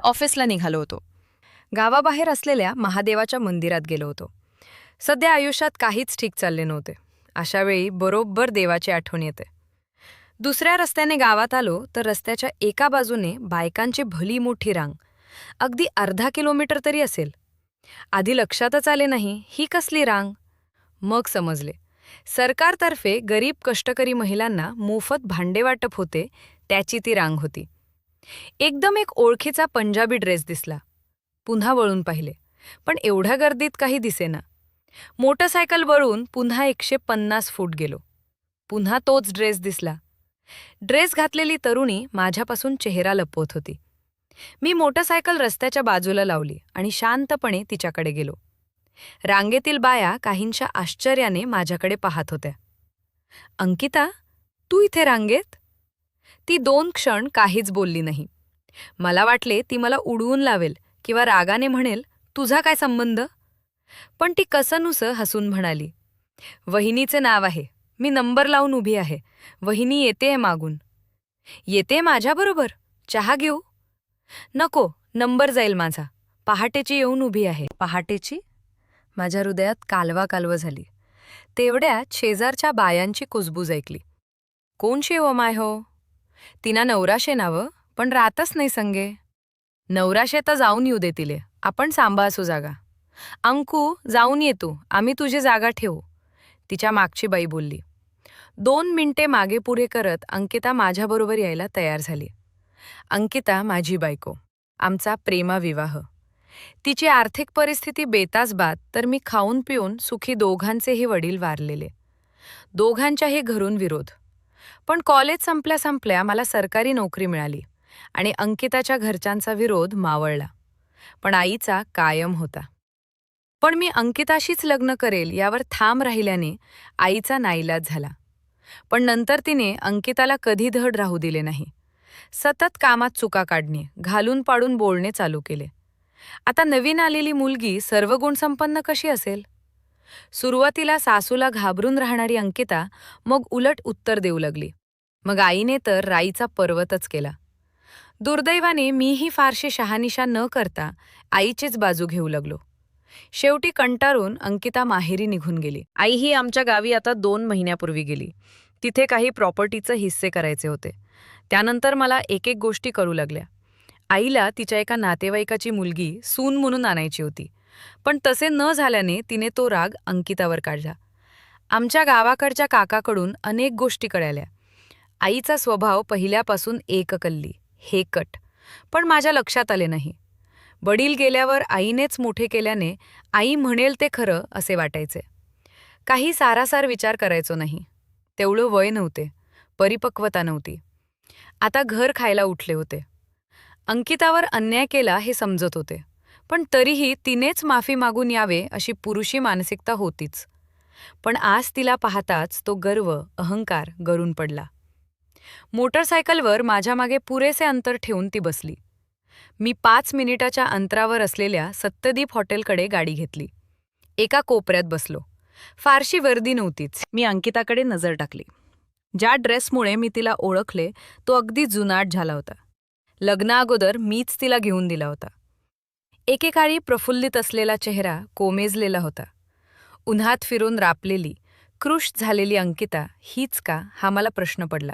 ऑफिसला निघालो होतो. गावाबाहेर असलेल्या महादेवाच्या मंदिरात गेलो होतो. सध्या आयुष्यात काहीच ठीक चालले नव्हते. अशावेळी बरोबर देवाची आठवण येते. दुसऱ्या रस्त्याने गावात आलो तर रस्त्याच्या एका बाजूने बायकांची भली मोठी रांग, अगदी अर्धा किलोमीटर तरी असेल. आधी लक्षातच आले नाही ही कसली रांग. मग समजले, सरकारतर्फे गरीब कष्टकरी महिलांना मोफत भांडे वाटप होते, त्याची ती रांग होती. एकदम एक ओळखीचा पंजाबी ड्रेस दिसला. पुन्हा वळून पाहिले, पण एवढ्या गर्दीत काही दिसेना. मोटरसायकलवरून पुन्हा 150 फूट गेलो. पुन्हा तोच ड्रेस दिसला. ड्रेस घातलेली तरुणी माझ्यापासून चेहरा लपवत होती. मी मोटरसायकल रस्त्याच्या बाजूला लावली आणि शांतपणे तिच्याकडे गेलो. रांगेतील बाया काहींच्या आश्चर्याने माझ्याकडे पाहत होत्या. अंकिता, तू इथे रांगेत? ती 2 क्षण काहीच बोलली नाही. मला वाटले ती मला उडवून लावेल किंवा रागाने म्हणेल, तुझा काय संबंध? पण ती कसंनुसं हसून म्हणाली, वहिनीचे नाव आहे, मी नंबर लावून उभी आहे, वहिनी येतेय मागून. येते माझ्याबरोबर? चहा घेऊ? नको, नंबर जाईल माझा. पहाटेची येऊन उभी आहे. पहाटेची? माझ्या हृदयात कालवा कालव झाली. तेवढ्यात शेजारच्या बायांची कुजबूज ऐकली. कोण शेव माय हो? तिना नवराशे नावं, पण राहतच नाही संगे. नवराशे तर जाऊन येऊ दे तिले, आपण सांभाळसू जागा. अंकू, जाऊन ये तू, आम्ही तुझी जागा ठेवू, तिच्या मागची बाई बोलली. 2 मिनिटे मागे पुढे करत अंकिता माझ्याबरोबर यायला तयार झाली. अंकिता माझी बायको, आमचा प्रेमविवाह. तिची आर्थिक परिस्थिती बेतासबात, तर मी खाऊन पिऊन सुखी दोघांचेही वडील वारलेले. दोघांच्याही घरून विरोध. पण कॉलेज संपल्या संपल्या मला सरकारी नोकरी मिळाली आणि अंकिताच्या घरच्यांचा विरोध मावळला. पण आईचा कायम होता. पण मी अंकिताशीच लग्न करेल यावर ठाम राहिल्याने आईचा नाईलाज झाला. पण नंतर तिने अंकिताला कधी धड राहू दिले नाही. सतत कामात चुका काढणे, घालून पाडून बोलणे चालू केले. आता नवीन आलेली मुलगी सर्व गुणसंपन्न कशी असेल? सुरुवातीला सासूला घाबरून राहणारी अंकिता मग उलट उत्तर देऊ लागली. मग आईने तर राईचा पर्वतच केला. दुर्दैवाने मीही फारशी शहानिशा न करता आईचीच बाजू घेऊ लागलो. शेवटी कंटाळून अंकिता माहेरी निघून गेली. आई ही आमच्या गावी आता 2 महिन्यापूर्वी गेली. तिथे काही प्रॉपर्टीचे हिस्से करायचे होते. त्यानंतर मला एक एक गोष्टी करू लागल्या. आईला तिच्या एका नातेवाईकाची मुलगी सून म्हणून आणायची होती, पण तसे न झाल्याने तिने तो राग अंकितावर काढला. आमच्या गावाकडच्या काकाकडून अनेक गोष्टी कळाल्या. आईचा स्वभाव पहिल्यापासून एककल्ली, हेकट, पण माझ्या लक्षात आले नाही. वडील गेल्यावर आईनेच मोठे केल्याने आई म्हणेल ते खरं असे वाटायचे. काही सारासार विचार करायचो नाही. तेवढं वय नव्हते, परिपक्वता नव्हती. आता घर खायला उठले होते. अंकितावर अन्याय केला हे समजत होते, पण तरीही तिनेच माफी मागून यावे अशी पुरुषी मानसिकता होतीच. पण आज तिला पाहताच तो गर्व, अहंकार गळून पडला. मोटरसायकलवर माझ्या मागे पुरेसे अंतर ठेवून ती बसली. मी 5 मिनिटाच्या अंतरावर असलेल्या सत्यदीप हॉटेलकडे गाडी घेतली. एका कोपऱ्यात बसलो. फारशी वर्दी नव्हतीच. मी अंकिताकडे नजर टाकली. ज्या ड्रेसमुळे मी तिला ओळखले तो अगदी जुनाट झाला होता. लग्नाअगोदर मीच तिला घेऊन दिला होता. एकेकाळी प्रफुल्लित असलेला चेहरा कोमेजलेला होता. उन्हात फिरून रापलेली, कृश झालेली अंकिता हीच का, हा मला प्रश्न पडला.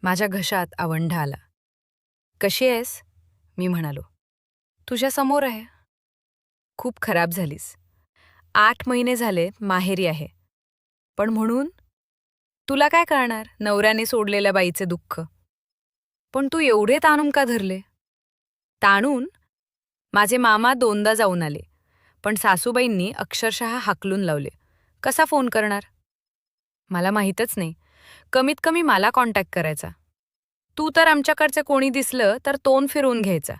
माझ्या घशात आवंढा आला. कशी आहेस? मी म्हणालो. तुझ्या समोर आहे. खूप खराब झालीस. 8 महिने झाले माहेरी आहे. पण म्हणून? तुला काय कळणार नवऱ्याने सोडलेल्या बाईचे दुःख? पण तू एवढे ताणून का धरले? ताणून? माझे मामा 2दा जाऊन आले, पण सासूबाईंनी अक्षरशः हाकलून लावले. कसा फोन करणार? मला माहीतच नाही. कमीत कमी मला कॉन्टॅक्ट करायचा. तू तर आमच्याकडचे कोणी दिसलं तर तोंड फिरवून घ्यायचा.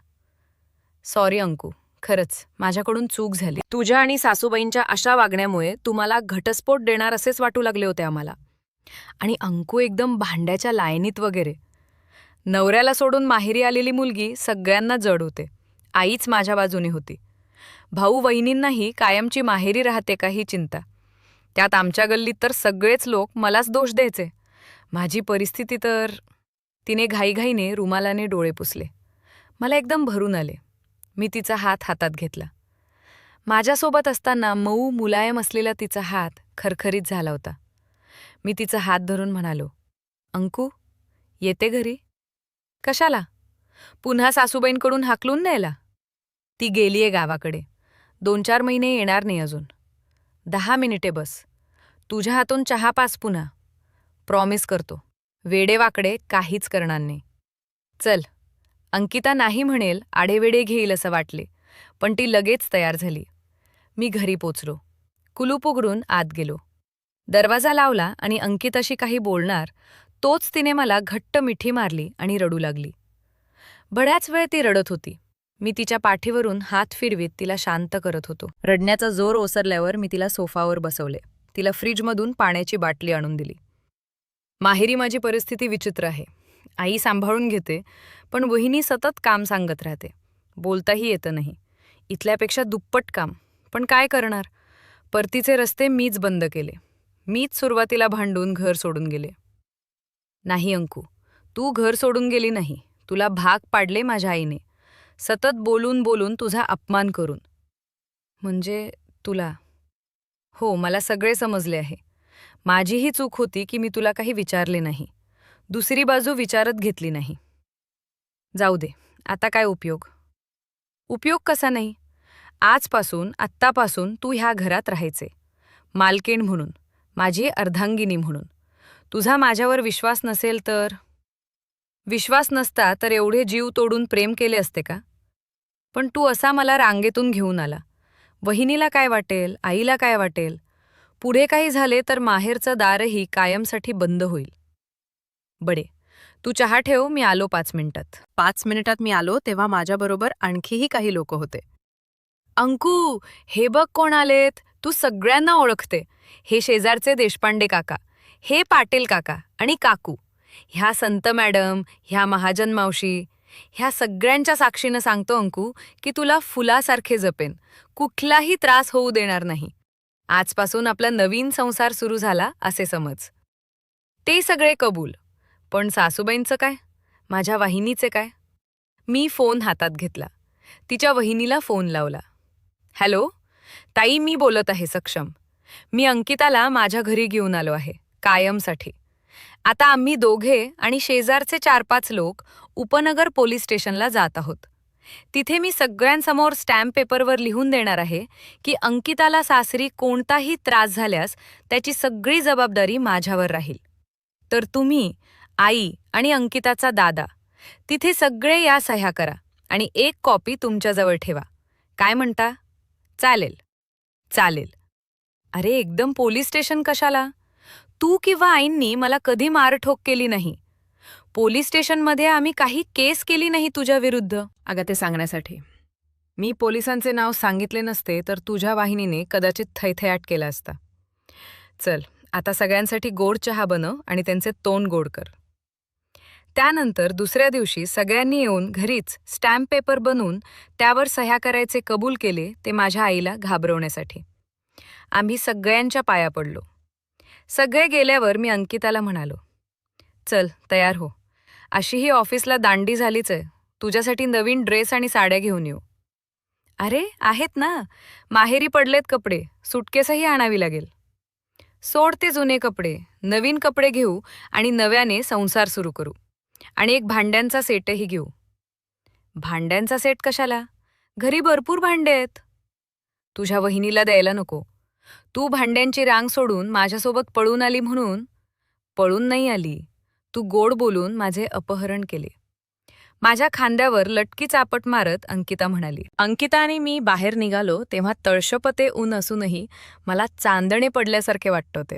सॉरी अंकू, खरंच माझ्याकडून चूक झाली. तुझ्या आणि सासूबाईंच्या अशा वागण्यामुळे तुम्हाला घटस्फोट देणार असेच वाटू लागले होते आम्हाला. आणि अंकू एकदम भांड्याच्या लायनीत वगैरे. नवऱ्याला सोडून माहेरी आलेली मुलगी सगळ्यांना जड होते. आईच माझ्या बाजूने होती. भाऊ वहिनींनाही कायमची माहेरी राहते का ही चिंता. त्यात आमच्या गल्लीत तर सगळेच लोक मलाच दोष द्यायचे. माझी परिस्थिती तर. तिने घाईघाईने रुमालाने डोळे पुसले. मला एकदम भरून आले. मी तिचा हात हातात घेतला. माझ्यासोबत असताना मऊ मुलायम असलेला तिचा हात खरखरीत झाला होता. मी तिचा हात धरून म्हणालो, अंकू, येते घरी? कशाला? पुन्हा सासूबाईंकडून हाकलून द्यायला? ती गेलीये गावाकडे. 2-4 महिने येणार नाही अजून. 10 मिनिटे बस. तुझ्या हातून चहा पाच पुन्हा. प्रॉमिस करतो. वेडेवाकडे काहीच करणार नाही. चल. अंकिता नाही म्हणेल, आडेवेडे घेईल असं वाटले, पण ती लगेच तयार झाली. मी घरी पोचलो. कुलूप उघडून आत गेलो. दरवाजा लावला आणि अंकिताशी काही बोलणार तोच तिने मला घट्ट मिठी मारली आणि रडू लागली. बऱ्याच वेळ ती रडत होती. मी तिच्या पाठीवरून हात फिरवीत तिला शांत करत होतो. रडण्याचा जोर ओसरल्यावर मी तिला सोफावर बसवले. तिला फ्रीजमधून पाण्याची बाटली आणून दिली. माहेरी माझी परिस्थिती विचित्र आहे. आई सांभाळून घेते, पण वहिनी सतत काम सांगत राहते. बोलताही येतं नाही. इथल्यापेक्षा दुप्पट काम. पण काय करणार? परतीचे रस्ते मीच बंद केले. मीच सुरुवातीला भांडून घर सोडून गेले. नाही अंकू, तू घर सोडून गेली नाही. तुला भाग पाडले माझ्या आईने. सतत बोलून बोलून तुझा अपमान करून. म्हणजे तुला? हो, मला सगळे समजले आहे. माझीही चूक होती की मी तुला काही विचारले नाही. दुसरी बाजू विचारत घेतली नाही. जाऊ दे, आता काय उपयोग? उपयोग कसा नाही? आजपासून, आत्तापासून तू ह्या घरात राहायचे. मालकीण म्हणून, माझी अर्धांगिनी म्हणून. तुझा माझ्यावर विश्वास नसेल तर? विश्वास नसता तर एवढे जीव तोडून प्रेम केले असते का? पण तू असा मला रांगेतून घेऊन आला. वहिनीला काय वाटेल, आईला काय वाटेल? पुढे काही झाले तर माहेरचं दारही कायमसाठी बंद होईल. बडे, तू चहा ठेव, मी आलो 5 मिनिटात. 5 मिनिटात मी आलो तेव्हा माझ्याबरोबर आणखीही काही लोक होते. अंकू, हे बघ कोण आलेत. तू सगळ्यांना ओळखते. हे शेजारचे देशपांडे काका, हे पाटील काका आणि काकू, ह्या संत मॅडम, ह्या महाजन मावशी, ह्या सगळ्यांच्या साक्षीनं सांगतो अंकू की तुला फुलासारखे जपेन, कुठलाही त्रास होऊ देणार नाही. आजपासून आपला नवीन संसार सुरू झाला असे समज. ते सगळे कबूल. पण सासूबाईंचं काय? माझ्या वहिनीचे काय? मी फोन हातात घेतला. तिच्या वहिनीला फोन लावला. हॅलो ताई, मी बोलत आहे सक्षम. मी अंकिताला माझ्या घरी घेऊन आलो आहे, कायमसाठी. आता आम्ही दोघे आणि शेजारचे 4-5 लोक उपनगर पोलीस स्टेशनला जात आहोत. तिथे मी सगळ्यांसमोर स्टॅम्प पेपरवर लिहून देणार आहे की अंकिताला सासरी कोणताही त्रास झाल्यास त्याची सगळी जबाबदारी माझ्यावर राहील. तर तुम्ही, आई आणि अंकिताचा दादा, तिथे सगळे या सह्या करा आणि एक कॉपी तुमच्याजवळ ठेवा. काय म्हणता? चालेल? चालेल. अरे, एकदम पोलीस स्टेशन कशाला? तू किंवा आईंनी मला कधी मारठोक केली नाही. पोलीस स्टेशनमध्ये आम्ही काही केस केली नाही तुझ्या विरुद्ध. अगं, ते सांगण्यासाठी मी पोलिसांचे नाव सांगितले नसते तर तुझ्या वाहिनीने कदाचित थैथयाट केला असता. चल, आता सगळ्यांसाठी गोड चहा बनव आणि त्यांचे तोंड गोड कर. त्यानंतर दुसऱ्या दिवशी सगळ्यांनी येऊन घरीच स्टॅम्प पेपर बनवून त्यावर सह्या करायचे कबूल केले, ते माझ्या आईला घाबरवण्यासाठी. आम्ही सगळ्यांच्या पाया पडलो. सगळे गेल्यावर मी अंकिताला म्हणालो, चल तयार हो. अशीही ऑफिसला दांडी झालीच आहे. तुझ्यासाठी नवीन ड्रेस आणि साड्या घेऊन येऊ. अरे, आहेत ना, माहेरी पडलेत कपडे, सुटकेसही आणावी लागेल. सोड ते जुने कपडे, नवीन कपडे घेऊ आणि नव्याने संसार सुरू करू. आणि एक भांड्यांचा सेटही घेऊ. भांड्यांचा सेट कशाला? घरी भरपूर भांडे आहेत. तुझ्या वहिनीला द्यायला नको. तू भांड्यांची रांग सोडून माझ्यासोबत पळून आली म्हणून. पळून नाही आली, तू गोड बोलून माझे अपहरण केले. माझ्या खांद्यावर लटकी चापट मारत अंकिता म्हणाली. अंकिता आणि मी बाहेर निघालो तेव्हा तळशपते ऊन असूनही मला चांदणे पडल्यासारखे वाटत होते.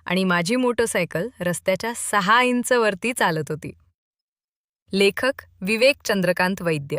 आणि माझी मोटरसायकल रस्त्याच्या 6 इंच वरती चालत होती. लेखक विवेक चंद्रकांत वैद्य.